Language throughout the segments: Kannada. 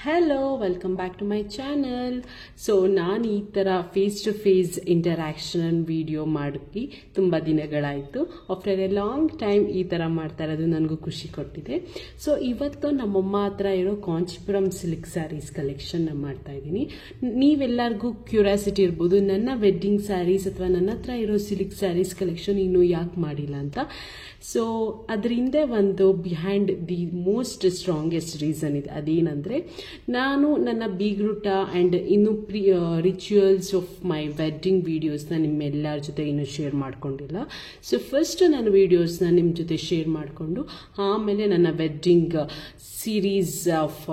Hello, welcome back to my channel. So ನಾನು ಈ ತರ face to face interaction video ಮಾಡಿ ತುಂಬಾ ದಿನಗಳಾಯಿತು. ಆಫ್ಟರ್ ಎ ಲಾಂಗ್ ಟೈಮ್ ಈ ತರ ಮಾಡ್ತಾ ಇರೋದು ನನಗೂ ಖುಷಿ ಕೊಟ್ಟಿದೆ. ಸೊ ಇವತ್ತು ನಮ್ಮಮ್ಮ ಹತ್ರ ಇರೋ ಕಾಂಚೀಪುರಂ ಸಿಲ್ಕ್ ಸ್ಯಾರೀಸ್ ಕಲೆಕ್ಷನ್ ಮಾಡ್ತಾ ಇದ್ದೀನಿ. ನೀವೆಲ್ಲರಿಗೂ ಕ್ಯೂರಿಯಾಸಿಟಿ ಇರ್ಬೋದು, ನನ್ನ ವೆಡ್ಡಿಂಗ್ ಸ್ಯಾರೀಸ್ ಅಥವಾ ನನ್ನ ಹತ್ರ ಇರೋ ಸಿಲ್ಕ್ ಸ್ಯಾರೀಸ್ ಕಲೆಕ್ಷನ್ ಇನ್ನೂ ಯಾಕೆ ಮಾಡಿಲ್ಲ ಅಂತ. ಸೊ ಅದ್ರ ಹಿಂದೆ ಒಂದು behind the most strongest reason ಇದೆ. ಅದೇನಂದ್ರೆ, ನಾನು ನನ್ನ ಬೀಗ್ರೂಟ ಆ್ಯಂಡ್ ಇನ್ನು ರಿಚುವಲ್ಸ್ ಆಫ್ ಮೈ ವೆಡ್ಡಿಂಗ್ ವಿಡಿಯೋಸ್ನ ನಿಮ್ಮೆಲ್ಲರ ಜೊತೆ ಇನ್ನೂ ಶೇರ್ ಮಾಡ್ಕೊಂಡಿಲ್ಲ. ಸೊ ಫಸ್ಟ್ ನನ್ನ ವಿಡಿಯೋಸ್ನ ನಿಮ್ಮ ಜೊತೆ ಶೇರ್ ಮಾಡಿಕೊಂಡು ಆಮೇಲೆ ನನ್ನ wedding series of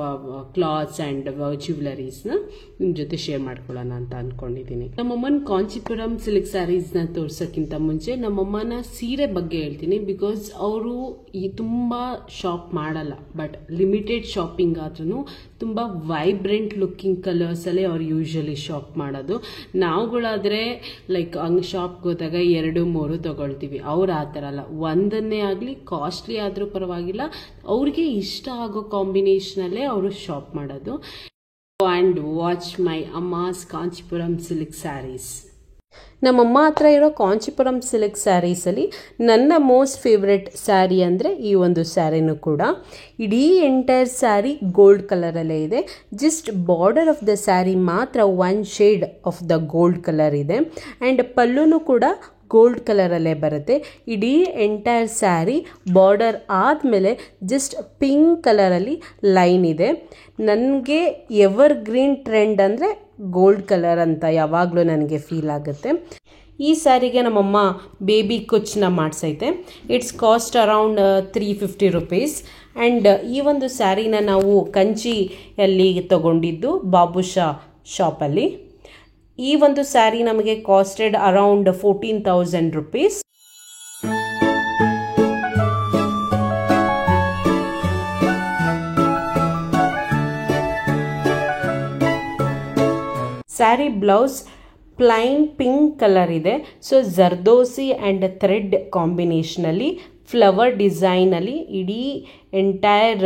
clothes and ಜ್ಯುವೆಲರೀಸ್ನ ನಿಮ್ಮ ಜೊತೆ ಶೇರ್ ಮಾಡ್ಕೊಳ್ಳೋಣ ಅಂತ ಅಂದ್ಕೊಂಡಿದ್ದೀನಿ. ನಮ್ಮಮ್ಮನ ಕಾಂಚೀಪುರಂ ಸಿಲ್ಕ್ ಸ್ಯಾರೀಸ್ನ ತೋರ್ಸೋಕ್ಕಿಂತ ಮುಂಚೆ ನಮ್ಮಮ್ಮನ ಸೀರೆ ಬಗ್ಗೆ ಹೇಳ್ತೀನಿ. ಬಿಕಾಸ್ ಅವರು ತುಂಬ ಶಾಪ್ ಮಾಡಲ್ಲ, ಬಟ್ ಲಿಮಿಟೆಡ್ ಶಾಪಿಂಗ್ ಆದ್ರೂ ತುಂಬ ವೈಬ್ರೆಂಟ್ ಲುಕ್ಕಿಂಗ್ ಕಲರ್ಸಲ್ಲೇ ಅವ್ರು ಯೂಶಲಿ ಶಾಪ್ ಮಾಡೋದು. ನಾವುಗಳಾದರೆ ಲೈಕ್ ಹಂಗೆ ಶಾಪ್ಗೆ ಹೋದಾಗ 2-3 ತಗೊಳ್ತೀವಿ. ಅವ್ರು ಆ ಥರ ಅಲ್ಲ, ಒಂದನ್ನೇ ಆಗಲಿ ಕಾಸ್ಟ್ಲಿ ಆದರೂ ಪರವಾಗಿಲ್ಲ, ಅವ್ರಿಗೆ ಇಷ್ಟ ಆಗೋ ಕಾಂಬಿನೇಷನಲ್ಲೇ ಅವರು ಶಾಪ್ ಮಾಡೋದು. ಆ್ಯಂಡ್ ವಾಚ್ ಮೈ ಅಮ್ಮಾಸ್ ಕಾಂಚೀಪುರಂ ಸಿಲ್ಕ್ ಸ್ಯಾರೀಸ್. ನಮ್ಮಮ್ಮ ಹತ್ರ ಇರೋ ಕಾಂಚೀಪುರಂ ಸಿಲ್ಕ್ ಸ್ಯಾರೀಸಲ್ಲಿ ನನ್ನ ಮೋಸ್ಟ್ ಫೇವ್ರೆಟ್ ಸ್ಯಾರಿ ಅಂದರೆ ಈ ಒಂದು ಸ್ಯಾರಿನೂ ಕೂಡ. ಇಡೀ ಎಂಟೈರ್ ಸ್ಯಾರಿ ಗೋಲ್ಡ್ ಕಲರಲ್ಲೇ ಇದೆ. Just border of the sari ಮಾತ್ರ 1 shade of the gold colour ಇದೆ. ಆ್ಯಂಡ್ ಪಲ್ಲುನೂ ಕೂಡ ಗೋಲ್ಡ್ ಕಲರಲ್ಲೇ ಬರುತ್ತೆ. ಇಡೀ ಎಂಟೈರ್ ಸ್ಯಾರಿ ಬಾರ್ಡರ್ ಆದಮೇಲೆ ಜಸ್ಟ್ ಪಿಂಕ್ ಕಲರಲ್ಲಿ ಲೈನ್ ಇದೆ. ನನಗೆ ಎವರ್ ಗ್ರೀನ್ ಟ್ರೆಂಡ್ ಅಂದರೆ ಗೋಲ್ಡ್ ಕಲರ್ ಅಂತ ಯಾವಾಗಲೂ ನನಗೆ ಫೀಲ್ ಆಗುತ್ತೆ. ಈ ಸ್ಯಾರಿಗೆ ನಮ್ಮಮ್ಮ ಬೇಬಿ ಕುಚ್ಚನ್ನ ಮಾಡಿಸೈತೆ. It's cost around 350 rupees. And ಈ ಒಂದು ಸ್ಯಾರಿನ ನಾವು ಕಂಚಿಯಲ್ಲಿ ತಗೊಂಡಿದ್ದು ಬಾಬುಷಾ ಶಾಪಲ್ಲಿ. ಈ ಒಂದು ಸ್ಯಾರಿ ನಮಗೆ costed around 14,000 rupees. Sari blouse plain pink colour ಇದೆ. ಸೊ ಜರ್ದೋಸಿ ಆ್ಯಂಡ್ ಥ್ರೆಡ್ ಕಾಂಬಿನೇಷನಲ್ಲಿ ಫ್ಲವರ್ ಡಿಸೈನಲ್ಲಿ ಇಡೀ ಎಂಟೈರ್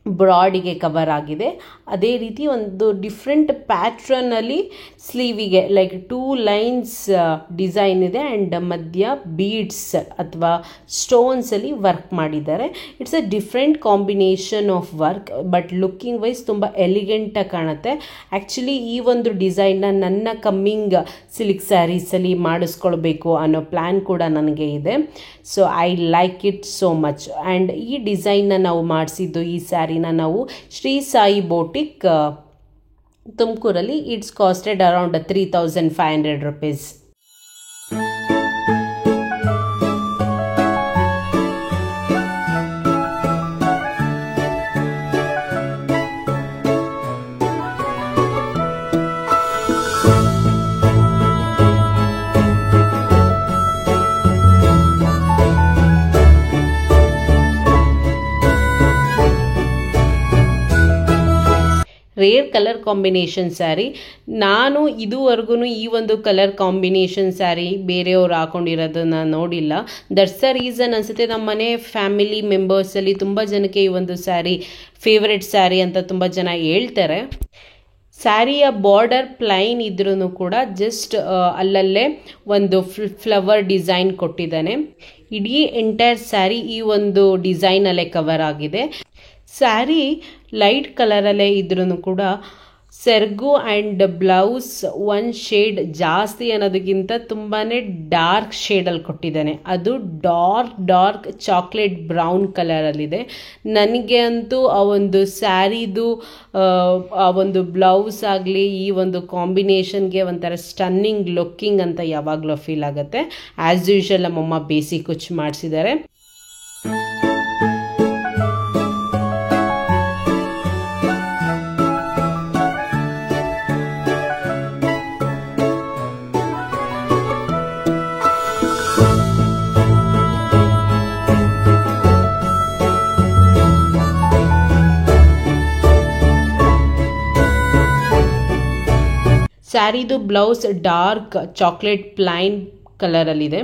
ಬ್ರಾಡಿಗೆ ಕವರ್ ಆಗಿದೆ. ಅದೇ ರೀತಿ ಒಂದು ಡಿಫ್ರೆಂಟ್ ಪ್ಯಾಟ್ರನಲ್ಲಿ ಸ್ಲೀವಿಗೆ ಲೈಕ್ 2 ಲೈನ್ಸ್ ಡಿಸೈನ್ ಇದೆ. ಆ್ಯಂಡ್ ಮಧ್ಯ ಬೀಡ್ಸ್ ಅಥವಾ ಸ್ಟೋನ್ಸಲ್ಲಿ ವರ್ಕ್ ಮಾಡಿದ್ದಾರೆ. It's a different combination of work, but looking wise ತುಂಬ ಎಲಿಗೆಂಟಾಗಿ ಕಾಣುತ್ತೆ. ಆ್ಯಕ್ಚುಲಿ ಈ ಒಂದು ಡಿಸೈನ್ನ ನನ್ನ ಕಮ್ಮಿಂಗ್ ಸಿಲ್ಕ್ ಸ್ಯಾರೀಸಲ್ಲಿ ಮಾಡಿಸ್ಕೊಳ್ಬೇಕು ಅನ್ನೋ ಪ್ಲ್ಯಾನ್ ಕೂಡ ನನಗೆ ಇದೆ. So I like it so much. And ಈ ಡಿಸೈನ್ನ ನಾವು ಮಾಡಿಸಿದ್ದು ಈ ಸ್ಯಾರಿನ ನಾವು ಶ್ರೀ ಸಾಯಿ ಬೋಟಿಕ್ ತುಮಕೂರಲ್ಲಿ. It's costed around 3,500 rupees. Rare colour combination sari. ನಾನು ಇದುವರೆಗೂ ಈ ಒಂದು ಕಲರ್ ಕಾಂಬಿನೇಷನ್ ಸ್ಯಾರಿ ಬೇರೆಯವ್ರು ಹಾಕೊಂಡಿರೋದನ್ನ ನೋಡಿಲ್ಲ. ದಟ್ಸ್ ದ ರೀಸನ್ ಅನಿಸುತ್ತೆ ನಮ್ಮ ಮನೆ ಫ್ಯಾಮಿಲಿ ಮೆಂಬರ್ಸಲ್ಲಿ ತುಂಬ ಜನಕ್ಕೆ ಈ ಒಂದು ಸ್ಯಾರಿ ಫೇವ್ರೆಟ್ ಸ್ಯಾರಿ ಅಂತ ತುಂಬ ಜನ ಹೇಳ್ತಾರೆ. ಸ್ಯಾರಿಯ ಬಾರ್ಡರ್ ಪ್ಲೈನ್ ಇದ್ರೂ ಕೂಡ ಜಸ್ಟ್ ಅಲ್ಲಲ್ಲೇ ಒಂದು ಫ್ಲವರ್ ಡಿಸೈನ್ ಕೊಟ್ಟಿದ್ದಾನೆ. ಇಡೀ ಎಂಟೈರ್ ಸ್ಯಾರಿ ಈ ಒಂದು ಡಿಸೈನಲ್ಲೇ ಕವರ್ ಆಗಿದೆ. ಸ್ಯಾರಿ ಲೈಟ್ ಕಲರಲ್ಲೇ ಇದ್ರೂ ಕೂಡ ಸೆರ್ಗು ಆ್ಯಂಡ್ ಬ್ಲೌಸ್ 1 ಶೇಡ್ ಜಾಸ್ತಿ ಅನ್ನೋದಕ್ಕಿಂತ ತುಂಬಾ ಡಾರ್ಕ್ ಶೇಡಲ್ಲಿ ಕೊಟ್ಟಿದ್ದಾನೆ. ಅದು ಡಾರ್ಕ್ ಚಾಕ್ಲೇಟ್ ಬ್ರೌನ್ ಕಲರಲ್ಲಿದೆ. ನನಗೆ ಅಂತೂ ಆ ಒಂದು ಸ್ಯಾರಿದು ಆ ಒಂದು ಬ್ಲೌಸ್ ಆಗಲಿ ಈ ಒಂದು ಕಾಂಬಿನೇಷನ್ಗೆ ಒಂಥರ ಸ್ಟನ್ನಿಂಗ್ ಲುಕ್ಕಿಂಗ್ ಅಂತ ಯಾವಾಗಲೂ ಫೀಲ್ ಆಗುತ್ತೆ. ಆ್ಯಸ್ ಯೂಶುವಲ್ ನಮ್ಮಮ್ಮ ಬೇಸಿಕ್ ಕುಚ್ಚು ಮಾಡಿಸಿದ್ದಾರೆ. ಸ್ಯಾರಿದು ಬ್ಲೌಸ್ ಡಾರ್ಕ್ ಚಾಕ್ಲೇಟ್ ಪ್ಲೈನ್ ಕಲರಲ್ಲಿದೆ.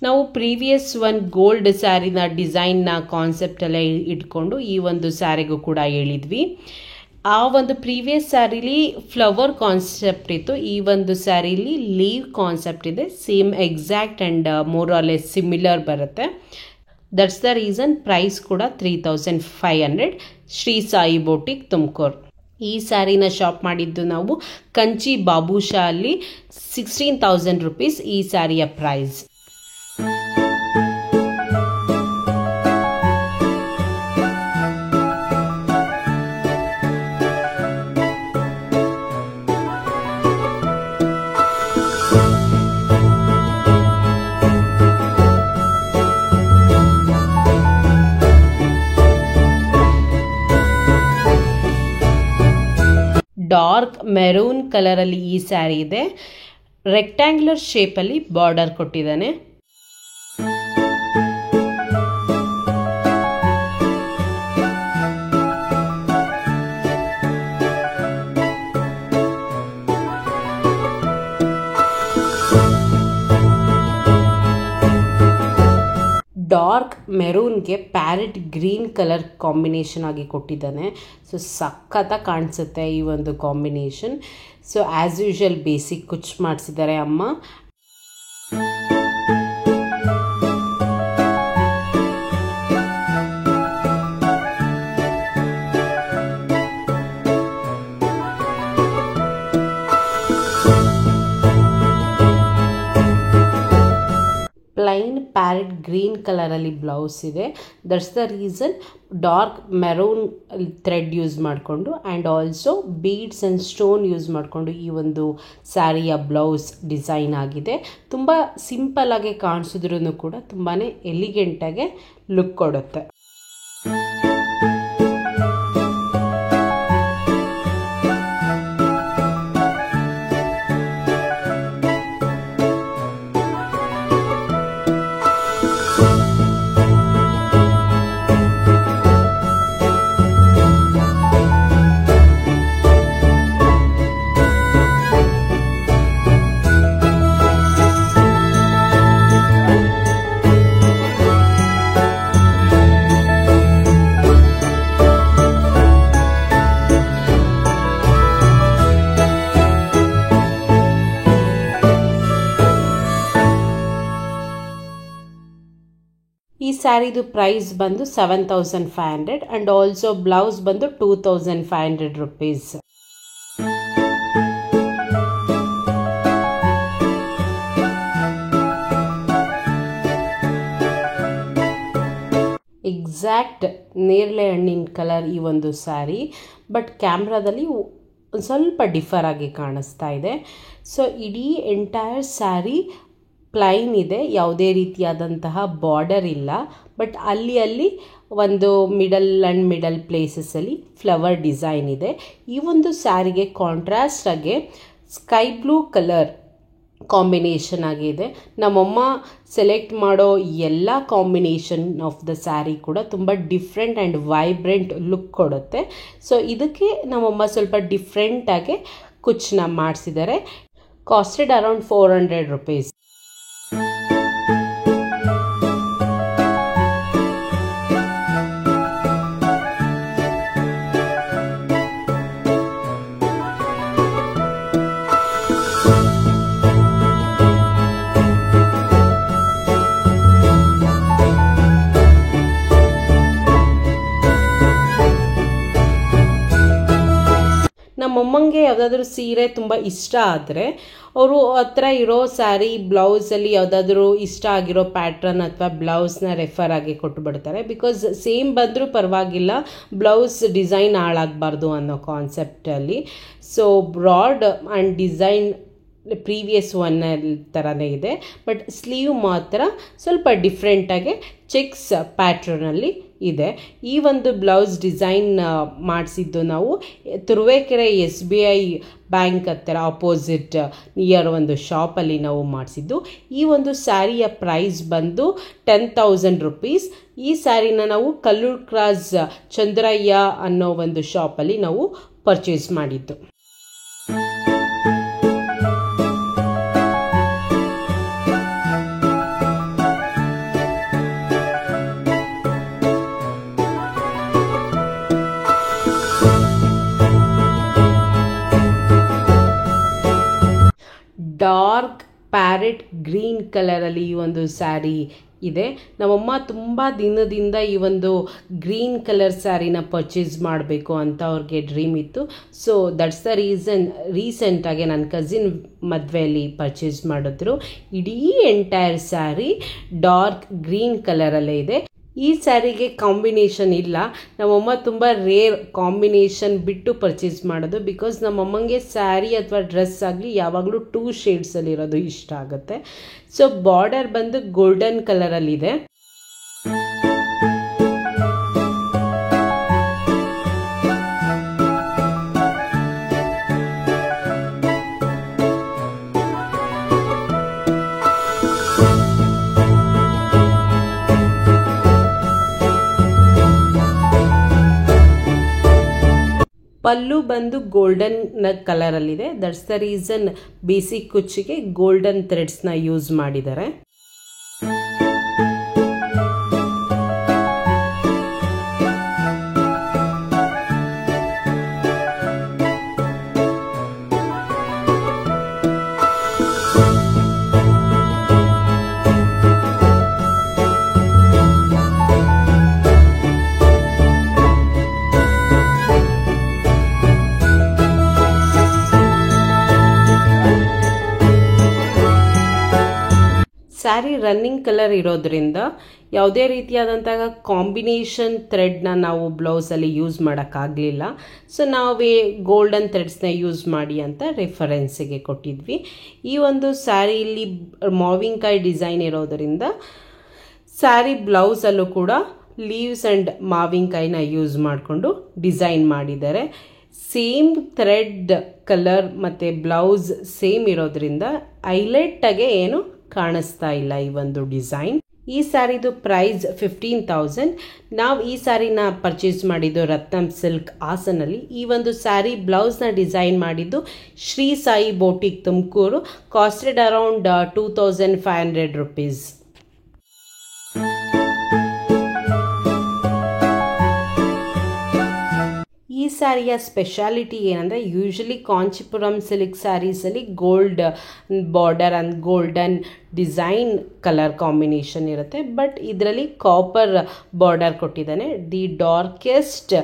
ನಾವು ಪ್ರೀವಿಯಸ್ ಒಂದು ಗೋಲ್ಡ್ ಸ್ಯಾರಿನ ಡಿಸೈನ್ನ ಕಾನ್ಸೆಪ್ಟಲ್ಲೇ ಇಟ್ಕೊಂಡು ಈ ಒಂದು ಸ್ಯಾರಿಗೂ ಕೂಡ ಹೇಳಿದ್ವಿ. ಆ ಒಂದು ಪ್ರೀವಿಯಸ್ ಸ್ಯಾರಿಲಿ ಫ್ಲವರ್ ಕಾನ್ಸೆಪ್ಟ್ ಇತ್ತು, ಈ ಒಂದು ಸ್ಯಾರಿಲಿ ಲೀವ್ ಕಾನ್ಸೆಪ್ಟ್ ಇದೆ. Same exact and more or less similar ಬರುತ್ತೆ. ದಟ್ಸ್ ದ ರೀಸನ್ ಪ್ರೈಸ್ ಕೂಡ 3500. ಶ್ರೀ ಸಾಯಿ ಬೋಟಿಕ್ ತುಮಕೂರು. ಈ ಸ್ಯಾರಿನ ಶಾಪ್ ಮಾಡಿದ್ದು ನಾವು ಕಂಚಿ ಬಾಬುಷಾ ಅಲ್ಲಿ. 16,000 rupees ಈ ಸ್ಯಾರಿಯ ಪ್ರೈಸ್. ಡಾರ್ಕ್ ಮೆರೂನ್ ಕಲರಲ್ಲಿ ಈ ಸ್ಯಾರಿ ಇದೆ. ರೆಕ್ಟ್ಯಾಂಗ್ಯುಲರ್ ಶೇಪಲ್ಲಿ ಬಾರ್ಡರ್ ಕೊಟ್ಟಿದ್ದಾನೆ. ಡಾರ್ಕ್ ಮೆರೂನ್ಗೆ ಪ್ಯಾರೆಟ್ ಗ್ರೀನ್ ಕಲರ್ ಕಾಂಬಿನೇಷನ್ ಆಗಿ ಕೊಟ್ಟಿದ್ದಾನೆ. ಸೊ ಸಖತ್ತಾಗಿ ಕಾಣಿಸುತ್ತೆ ಈ ಒಂದು combination. So as usual basic ಕುಚ್ ಮಾಡಿಸಿದ್ದಾರೆ ಅಮ್ಮ. ಪ್ಲೈನ್ ಪ್ಯಾರೆಟ್ ಗ್ರೀನ್ ಕಲರಲ್ಲಿ ಬ್ಲೌಸ್ ಇದೆ. That's the reason dark maroon thread use ಮಾಡಿಕೊಂಡು and also beads and stone use ಮಾಡಿಕೊಂಡು ಈ ಒಂದು ಸ್ಯಾರಿಯ ಬ್ಲೌಸ್ ಡಿಸೈನ್ ಆಗಿದೆ. ತುಂಬ ಸಿಂಪಲ್ಲಾಗಿ ಕಾಣಿಸಿದ್ರೂ ಕೂಡ ತುಂಬಾ ಎಲಿಗೆಂಟಾಗೆ ಲುಕ್ ಕೊಡುತ್ತೆ. ಈ ಸ್ಯಾರಿದು ಪ್ರೈಸ್ ಬಂದು 7,500 ಆ್ಯಂಡ್ ಆಲ್ಸೋ ಬ್ಲೌಸ್ ಬಂದು 2,500 rupees. ಎಕ್ಸಾಕ್ಟ್ ನೇರಳೆ ಹಣ್ಣಿನ ಕಲರ್ ಈ ಒಂದು ಸ್ಯಾರಿ, ಬಟ್ ಕ್ಯಾಮ್ರಾದಲ್ಲಿ ಸ್ವಲ್ಪ ಡಿಫರ್ ಆಗಿ ಕಾಣಿಸ್ತಾ ಇದೆ. ಸೊ ಇಡೀ ಎಂಟೈರ್ ಸ್ಯಾರಿ ಪ್ಲೈನ್ ಇದೆ, ಯಾವುದೇ ರೀತಿಯಾದಂತಹ ಬಾರ್ಡರ್ ಇಲ್ಲ. ಬಟ್ ಅಲ್ಲಿ ಒಂದು ಮಿಡಲ್ ಪ್ಲೇಸಸಲ್ಲಿ ಫ್ಲವರ್ ಡಿಸೈನ್ ಇದೆ. ಈ ಒಂದು ಸ್ಯಾರಿಗೆ ಕಾಂಟ್ರಾಸ್ಟ್ ಆಗಿ ಸ್ಕೈ ಬ್ಲೂ ಕಲರ್ ಕಾಂಬಿನೇಷನ್ ಆಗಿದೆ. ನಮ್ಮಮ್ಮ ಸೆಲೆಕ್ಟ್ ಮಾಡೋ ಎಲ್ಲ ಕಾಂಬಿನೇಷನ್ ಆಫ್ ದ ಸ್ಯಾರಿ ಕೂಡ ತುಂಬ ಡಿಫ್ರೆಂಟ್ ಆ್ಯಂಡ್ ವೈಬ್ರೆಂಟ್ ಲುಕ್ ಕೊಡುತ್ತೆ. ಸೊ ಇದಕ್ಕೆ ನಮ್ಮಮ್ಮ ಸ್ವಲ್ಪ ಡಿಫ್ರೆಂಟಾಗಿ ಕುಚ್ಚನ್ನ ಮಾಡಿಸಿದ್ದಾರೆ. Costed around 400 rupees. ನಮ್ಮಮ್ಮಂಗೆ ಯಾವುದಾದ್ರೂ ಸೀರೆ ತುಂಬ ಇಷ್ಟ ಆದರೆ ಅವರು ಹತ್ರ ಇರೋ ಸ್ಯಾರಿ ಬ್ಲೌಸಲ್ಲಿ ಯಾವುದಾದ್ರೂ ಇಷ್ಟ ಆಗಿರೋ ಪ್ಯಾಟ್ರನ್ ಅಥವಾ ಬ್ಲೌಸ್ನ ರೆಫರ್ ಆಗಿ ಕೊಟ್ಟುಬಿಡ್ತಾರೆ. ಬಿಕಾಸ್ ಸೇಮ್ ಬಂದರೂ ಪರವಾಗಿಲ್ಲ, ಬ್ಲೌಸ್ ಡಿಸೈನ್ ಹಾಳಾಗಬಾರ್ದು ಅನ್ನೋ ಕಾನ್ಸೆಪ್ಟಲ್ಲಿ. So broad and design previous one ಥರನೇ ಇದೆ, ಬಟ್ ಸ್ಲೀವ್ ಮಾತ್ರ ಸ್ವಲ್ಪ ಡಿಫ್ರೆಂಟಾಗಿ ಚೆಕ್ಸ್ ಪ್ಯಾಟ್ರನಲ್ಲಿ ಇದೆ. ಈ ಒಂದು ಬ್ಲೌಸ್ ಡಿಸೈನ್ ಮಾಡಿಸಿದ್ದು ನಾವು ತುರುವೇಕೆರೆ SBI ಬ್ಯಾಂಕ್ ಹತ್ತಿರ ಆಪೋಸಿಟ್ ನಿಯರ್ ಒಂದು ಶಾಪಲ್ಲಿ ನಾವು ಮಾಡಿಸಿದ್ದು. ಈ ಒಂದು ಸ್ಯಾರಿಯ ಪ್ರೈಸ್ ಬಂದು 10,000 rupees. ಈ ಸ್ಯಾರಿನ ನಾವು ಕಲ್ಲೂರ್ ಕ್ರಾಸ್ ಚಂದ್ರಯ್ಯ ಅನ್ನೋ ಒಂದು ಶಾಪಲ್ಲಿ ನಾವು ಪರ್ಚೇಸ್ ಮಾಡಿದ್ದು. ಡಾರ್ಕ್ ಪ್ಯಾರೆಟ್ ಗ್ರೀನ್ ಕಲರಲ್ಲಿ ಈ ಒಂದು ಸ್ಯಾರಿ ಇದೆ. ನಮ್ಮಮ್ಮ ತುಂಬ ದಿನದಿಂದ ಈ ಒಂದು ಗ್ರೀನ್ ಕಲರ್ ಸ್ಯಾರಿನ ಪರ್ಚೇಸ್ ಮಾಡಬೇಕು ಅಂತ ಅವ್ರಿಗೆ ಡ್ರೀಮ್ ಇತ್ತು. ಸೊ ದಟ್ಸ್ ದ ರೀಸೆಂಟಾಗಿ ನನ್ನ ಕಸಿನ್ ಮದುವೆಯಲ್ಲಿ ಪರ್ಚೇಸ್ ಮಾಡಿದ್ರು. ಇಡೀ ಎಂಟೈರ್ ಸ್ಯಾರಿ ಡಾರ್ಕ್ ಗ್ರೀನ್ ಕಲರಲ್ಲೇ ಇದೆ. ಈ ಸ್ಯಾರಿಗೆ ಕಾಂಬಿನೇಷನ್ ಇಲ್ಲ. ನಮ್ಮಮ್ಮ ತುಂಬ ರೇರ್ ಕಾಂಬಿನೇಷನ್ ಬಿಟ್ಟು ಪರ್ಚೇಸ್ ಮಾಡೋದು. ಬಿಕಾಸ್ ನಮ್ಮಮ್ಮಂಗೆ ಸ್ಯಾರಿ ಅಥವಾ ಡ್ರೆಸ್ ಆಗಲಿ ಯಾವಾಗಲೂ 2 ಶೇಡ್ಸಲ್ಲಿರೋದು ಇಷ್ಟ ಆಗುತ್ತೆ. ಸೊ ಬಾರ್ಡರ್ ಬಂದು ಗೋಲ್ಡನ್ ಕಲರಲ್ಲಿದೆ. ಪಲ್ಲು ಬಂದು ಗೋಲ್ಡನ್ ಕಲರಲ್ಲಿದೆ. ದಟ್ಸ್ ದ ರೀಸನ್ ಬೇಸಿಕ್ ಕುಚ್ಚಿಗೆ ಗೋಲ್ಡನ್ ಥ್ರೆಡ್ಸ್ನ ಯೂಸ್ ಮಾಡಿದ್ದಾರೆ. ಸ್ಯಾರಿ ರನ್ನಿಂಗ್ ಕಲರ್ ಇರೋದ್ರಿಂದ ಯಾವುದೇ ರೀತಿಯಾದಂತಹ ಕಾಂಬಿನೇಷನ್ ಥ್ರೆಡ್ನ ನಾವು ಬ್ಲೌಸಲ್ಲಿ ಯೂಸ್ ಮಾಡೋಕ್ಕಾಗಲಿಲ್ಲ. ಸೊ ನಾವೇ ಗೋಲ್ಡನ್ ಥ್ರೆಡ್ಸ್ನ ಯೂಸ್ ಮಾಡಿ ಅಂತ ರೆಫರೆನ್ಸಿಗೆ ಕೊಟ್ಟಿದ್ವಿ. ಈ ಒಂದು ಸ್ಯಾರಿಯಲ್ಲಿ ಮಾವಿನಕಾಯಿ ಡಿಸೈನ್ ಇರೋದರಿಂದ ಸ್ಯಾರಿ ಬ್ಲೌಸಲ್ಲೂ ಕೂಡ ಲೀವ್ಸ್ ಆ್ಯಂಡ್ ಮಾವಿನಕಾಯಿನ ಯೂಸ್ ಮಾಡಿಕೊಂಡು ಡಿಸೈನ್ ಮಾಡಿದ್ದಾರೆ. ಸೇಮ್ ಥ್ರೆಡ್ ಕಲರ್ ಮತ್ತು ಬ್ಲೌಸ್ ಸೇಮ್ ಇರೋದ್ರಿಂದ ಹೈಲೈಟಾಗೆ ಏನು ಕಾಣಿಸ್ತಾ ಇಲ್ಲ ಈ ಒಂದು ಡಿಸೈನ್. ಈ ಸ್ಯಾರಿದು ಪ್ರೈಸ್ 15,000. ನಾವು ಈ ಸ್ಯಾರಿನ ಪರ್ಚೇಸ್ ಮಾಡಿದ್ದು ರತ್ನಂ ಸಿಲ್ಕ್ ಹಾಸನಲ್ಲಿ. ಈ ಒಂದು ಸ್ಯಾರಿ ಬ್ಲೌಸ್ನ ಡಿಸೈನ್ ಮಾಡಿದ್ದು Shri Sai boutique Tumakuru. Costed around 2,500 rupees. ಈ ಸ್ಯಾರಿಯ ಸ್ಪೆಷಾಲಿಟಿ ಏನಂದರೆ, ಯೂಶಲಿ ಕಾಂಚಿಪುರಂ ಸಿಲ್ಕ್ ಸ್ಯಾರೀಸಲ್ಲಿ gold border and golden design colour combination ಇರುತ್ತೆ. ಬಟ್ ಇದರಲ್ಲಿ ಕಾಪರ್ ಬಾರ್ಡರ್ ಕೊಟ್ಟಿದ್ದಾನೆ. ದಿ ಡಾರ್ಕೆಸ್ಟ್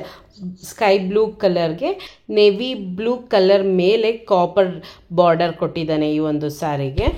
ಸ್ಕೈ ಬ್ಲೂ ಕಲರ್ಗೆ ನೇವಿ ಬ್ಲೂ ಕಲರ್ ಮೇಲೆ ಕಾಪರ್ ಬಾರ್ಡರ್ ಕೊಟ್ಟಿದ್ದಾನೆ ಈ ಒಂದು ಸ್ಯಾರಿಗೆ.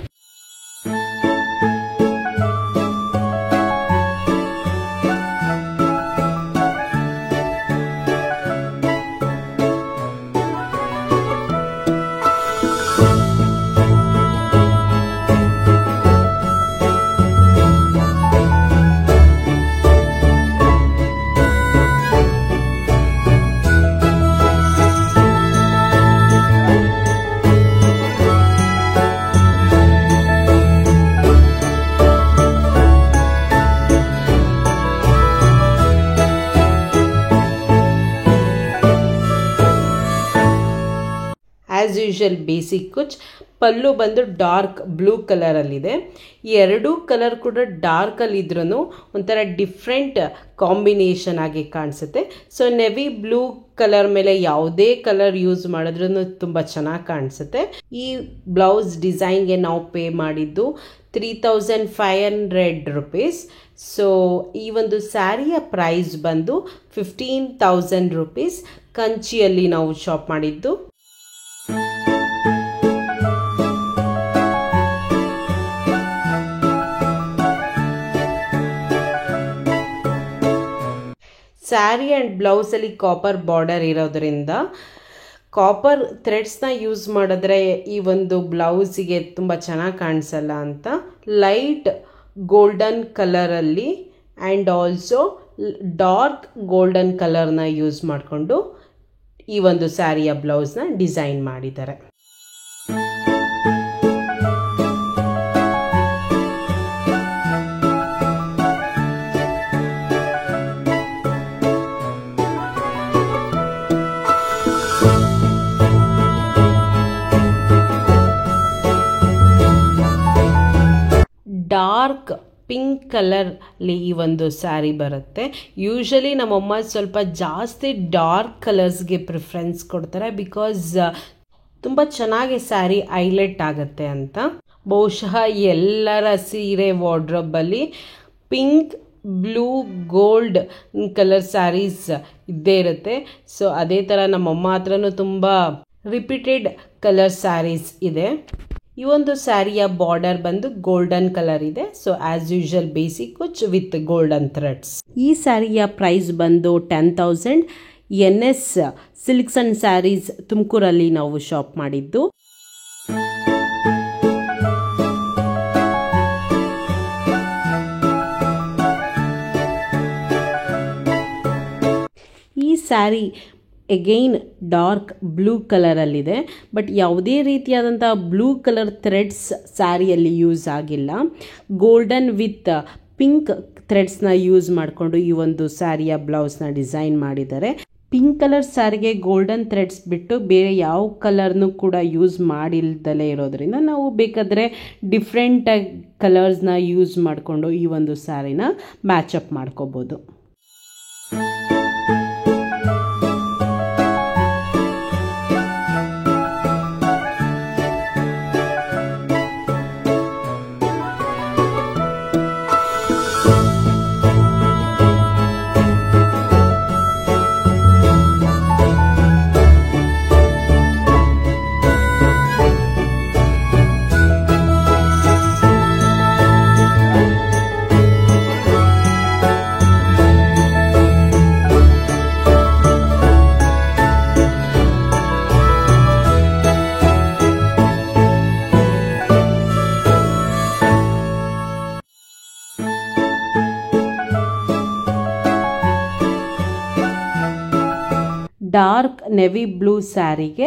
ಆ್ಯಸ್ ಯೂಶುವಲ್ ಬೇಸಿಕ್ ಕುಚ್. ಪಲ್ಲು ಬಂದು ಡಾರ್ಕ್ ಬ್ಲೂ ಕಲರಲ್ಲಿದೆ. ಈ ಎರಡೂ ಕಲರ್ ಕೂಡ ಡಾರ್ಕಲ್ಲಿದ್ರೂ ಒಂಥರ ಡಿಫ್ರೆಂಟ್ ಕಾಂಬಿನೇಷನ್ ಆಗಿ ಕಾಣಿಸುತ್ತೆ. ಸೊ ನೆವಿ ಬ್ಲೂ ಕಲರ್ ಮೇಲೆ ಯಾವುದೇ ಕಲರ್ ಯೂಸ್ ಮಾಡಿದ್ರೂ ತುಂಬ ಚೆನ್ನಾಗಿ ಕಾಣಿಸುತ್ತೆ. ಈ ಬ್ಲೌಸ್ ಡಿಸೈನ್ಗೆ ನಾವು ಪೇ ಮಾಡಿದ್ದು 3,500 rupees. ಸೊ ಈ ಒಂದು ಸ್ಯಾರಿಯ ಪ್ರೈಸ್ ಬಂದು 15,000 rupees. ಕಂಚಿಯಲ್ಲಿ ನಾವು ಶಾಪ್ ಮಾಡಿದ್ದು. ಸ್ಯಾರಿ ಆ್ಯಂಡ್ ಬ್ಲೌಸಲ್ಲಿ ಕಾಪರ್ ಬಾರ್ಡರ್ ಇರೋದರಿಂದ ಕಾಪರ್ ಥ್ರೆಡ್ಸ್ನ ಯೂಸ್ ಮಾಡಿದ್ರೆ ಈ ಒಂದು ಬ್ಲೌಸಿಗೆ ತುಂಬ ಚೆನ್ನಾಗಿ ಕಾಣಿಸಲ್ಲ ಅಂತ ಲೈಟ್ ಗೋಲ್ಡನ್ ಕಲರಲ್ಲಿ ಆ್ಯಂಡ್ ಆಲ್ಸೋ ಡಾರ್ಕ್ ಗೋಲ್ಡನ್ ಕಲರ್ನ ಯೂಸ್ ಮಾಡಿಕೊಂಡು ಈ ಒಂದು ಸ್ಯಾರಿಯ ಬ್ಲೌಸ್ನ ಡಿಸೈನ್ ಮಾಡಿದ್ದಾರೆ. ಡಾರ್ಕ್ ಪಿಂಕ್ ಕಲರ್ಲಿ ಈ ಒಂದು ಸ್ಯಾರಿ ಬರುತ್ತೆ. ಯೂಶಲಿ ನಮ್ಮಮ್ಮ ಸ್ವಲ್ಪ ಜಾಸ್ತಿ ಡಾರ್ಕ್ ಕಲರ್ಸ್ಗೆ ಪ್ರಿಫರೆನ್ಸ್ ಕೊಡ್ತಾರೆ. ಬಿಕಾಸ್ ತುಂಬ ಚೆನ್ನಾಗಿ ಸ್ಯಾರಿ ಹೈಲೈಟ್ ಆಗುತ್ತೆ ಅಂತ. ಬಹುಶಃ ಎಲ್ಲರ ಸೀರೆ ವಾರ್ಡ್ರೋಬಲ್ಲಿ pink, blue, gold colour saris ಇದ್ದೇ ಇರುತ್ತೆ. ಸೊ ಅದೇ ಥರ ನಮ್ಮಮ್ಮ ಹತ್ರನೂ ತುಂಬ ರಿಪೀಟೆಡ್ ಕಲರ್ ಸ್ಯಾರೀಸ್ ಇದೆ. ಈ ಒಂದು ಸ್ಯಾರಿಯ ಬಾರ್ಡರ್ ಬಂದು ಗೋಲ್ಡನ್ ಕಲರ್ ಇದೆ. ಸೊ ಆಸ್ ಯೂಶುವಲ್ ಬೇಸಿಕ್ ಕುಚ್ ವಿತ್ ಗೋಲ್ಡನ್ ಥ್ರೆಡ್ಸ್. ಈ ಸ್ಯಾರಿಯ ಪ್ರೈಸ್ ಬಂದು 10,000. NS ಸಿಲ್ಕ್ಸ್ ಅಂಡ್ ಸ್ಯಾರೀಸ್ ತುಮಕೂರಲ್ಲಿ ನಾವು ಶಾಪ್ ಮಾಡಿದ್ದು. ಈ ಸ್ಯಾರಿ ಎಗೈನ್ ಡಾರ್ಕ್ ಬ್ಲೂ ಕಲರಲ್ಲಿದೆ. ಬಟ್ ಯಾವುದೇ ರೀತಿಯಾದಂಥ ಬ್ಲೂ ಕಲರ್ ಥ್ರೆಡ್ಸ್ ಸ್ಯಾರಿಯಲ್ಲಿ ಯೂಸ್ ಆಗಿಲ್ಲ. ಗೋಲ್ಡನ್ ವಿತ್ ಪಿಂಕ್ ಥ್ರೆಡ್ಸ್ನ ಯೂಸ್ ಮಾಡಿಕೊಂಡು ಈ ಒಂದು ಸ್ಯಾರಿಯ ಬ್ಲೌಸ್ನ ಡಿಸೈನ್ ಮಾಡಿದ್ದಾರೆ. ಪಿಂಕ್ ಕಲರ್ ಸ್ಯಾರಿಗೆ ಗೋಲ್ಡನ್ ಥ್ರೆಡ್ಸ್ ಬಿಟ್ಟು ಬೇರೆ ಯಾವ ಕಲರ್ನೂ ಕೂಡ ಯೂಸ್ ಮಾಡಿಲ್ದಲೇ ಇರೋದ್ರಿಂದ ನಾವು ಬೇಕಾದರೆ ಡಿಫ್ರೆಂಟ್ ಕಲರ್ಸ್ನ ಯೂಸ್ ಮಾಡಿಕೊಂಡು ಈ ಒಂದು ಸ್ಯಾರಿನ ಮ್ಯಾಚಪ್ ಮಾಡ್ಕೋಬೋದು. ಡಾರ್ಕ್ ನೆವಿ ಬ್ಲೂ ಸ್ಯಾರಿಗೆ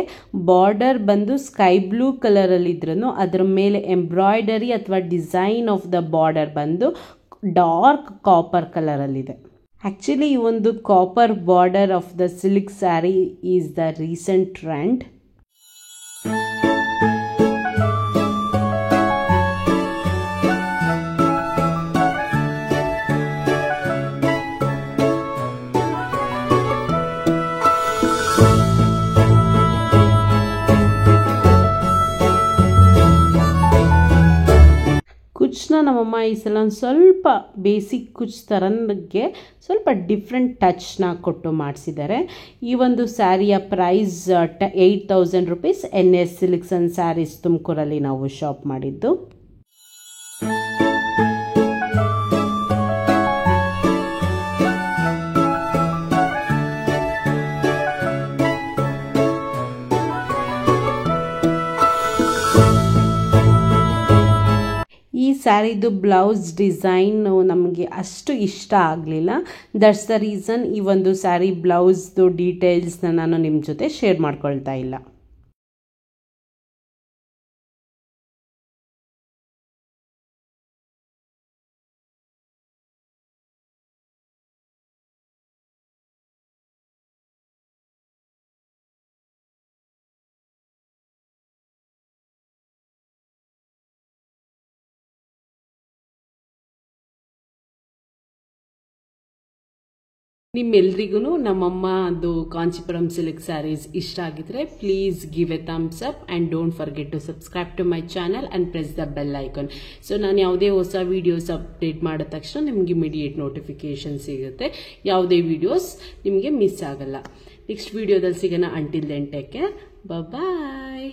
ಬಾರ್ಡರ್ ಬಂದು ಸ್ಕೈ ಬ್ಲೂ ಕಲರಲ್ಲಿದ್ರೂ ಅದರ ಮೇಲೆ ಎಂಬ್ರಾಯ್ಡರಿ ಅಥವಾ ಡಿಸೈನ್ ಆಫ್ ದ ಬಾರ್ಡರ್ ಬಂದು ಡಾರ್ಕ್ ಕಾಪರ್ ಕಲರಲ್ಲಿದೆ. ಆ್ಯಕ್ಚುಲಿ ಈ ಒಂದು copper border of the silk sari is the recent trend. ಕುಚ್ನ ನಮ್ಮಮ್ಮ ಈ ಸಲ ಒಂದು ಸ್ವಲ್ಪ ಬೇಸಿಕ್ ಕುಚ್ ಥರಕ್ಕೆ ಸ್ವಲ್ಪ ಡಿಫ್ರೆಂಟ್ ಟಚ್ನ ಕೊಟ್ಟು ಮಾಡಿಸಿದ್ದಾರೆ. ಈ ಒಂದು ಸ್ಯಾರಿಯ price 8,000 rupees. NS silks and saris ತುಮಕೂರಲ್ಲಿ ನಾವು ಶಾಪ್ ಮಾಡಿದ್ದು. ಈ ಸ್ಯಾರಿದು ಬ್ಲೌಸ್ ಡಿಸೈನು ನಮಗೆ ಅಷ್ಟು ಇಷ್ಟ ಆಗಲಿಲ್ಲ. ದಟ್ಸ್ ದ ರೀಸನ್ ಈ ಒಂದು ಸ್ಯಾರಿ ಬ್ಲೌಸ್ದು ಡೀಟೇಲ್ಸ್ನ ನಾನು ನಿಮ್ಮ ಜೊತೆ ಶೇರ್ ಮಾಡ್ಕೊಳ್ತಾ ಇಲ್ಲ. ನಿಮ್ಮೆಲ್ರಿಗೂ ನಮ್ಮಮ್ಮ ಅದು ಕಾಂಚೀಪುರಂ ಸಿಲ್ಕ್ ಸ್ಯಾರೀಸ್ ಇಷ್ಟ ಆಗಿದ್ರೆ please give a thumbs up and don't forget to subscribe to my channel and press the bell icon. So ನಾನು ಯಾವುದೇ ಹೊಸ ವೀಡಿಯೋಸ್ ಅಪ್ಡೇಟ್ ಮಾಡಿದ ತಕ್ಷಣ ನಿಮಗೆ ಇಮಿಡಿಯೇಟ್ ನೋಟಿಫಿಕೇಶನ್ ಸಿಗುತ್ತೆ. ಯಾವುದೇ ವೀಡಿಯೋಸ್ ನಿಮಗೆ ಮಿಸ್ ಆಗಲ್ಲ. ನೆಕ್ಸ್ಟ್ ವೀಡಿಯೋದಲ್ಲಿ ಸಿಗೋಣ. Until then take care. ಬಾಯ್.